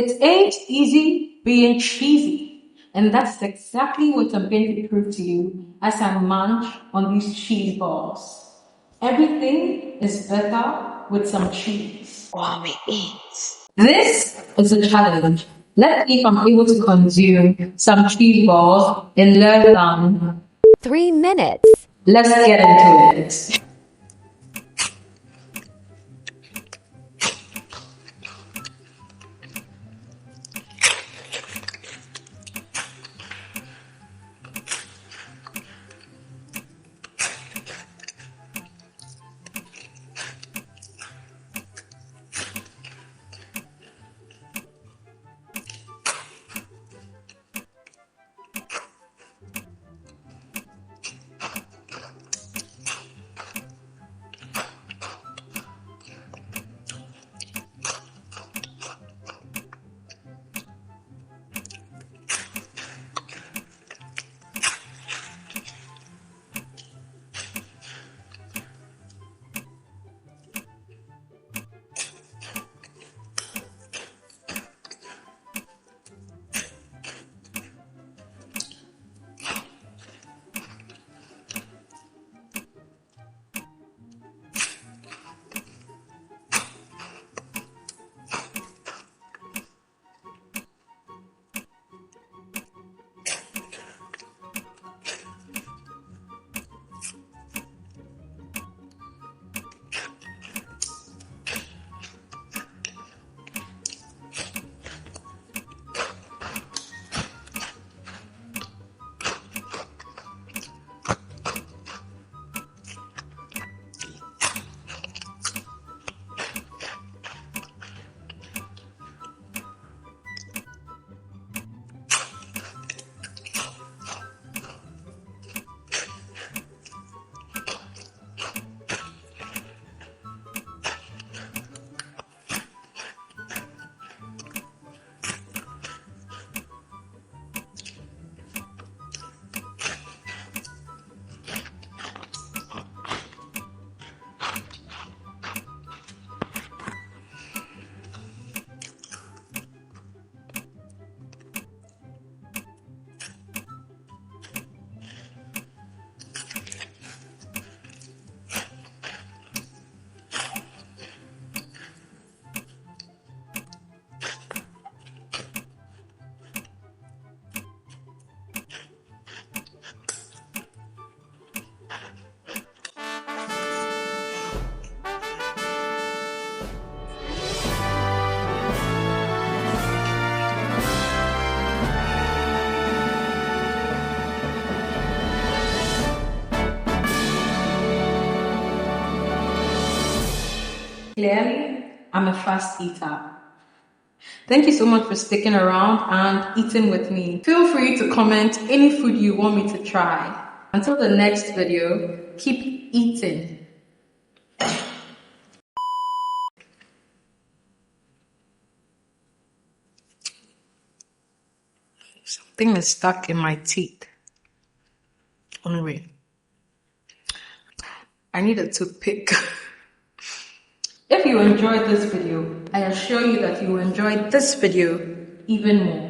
It ain't easy being cheesy. And that's exactly what I'm going to prove to you as I munch on these cheese balls. Everything is better with some cheese. This is a challenge. Let's see if I'm able to consume some cheese balls in less than 3 minutes. Let's get into it. Clearly, I'm a fast eater. Thank you so much for sticking around and eating with me. Feel free to comment any food you want me to try. Until the next video, keep eating. Something is stuck in my teeth. Anyway, I need a toothpick. If you enjoyed this video, I assure you that you will enjoy this video even more.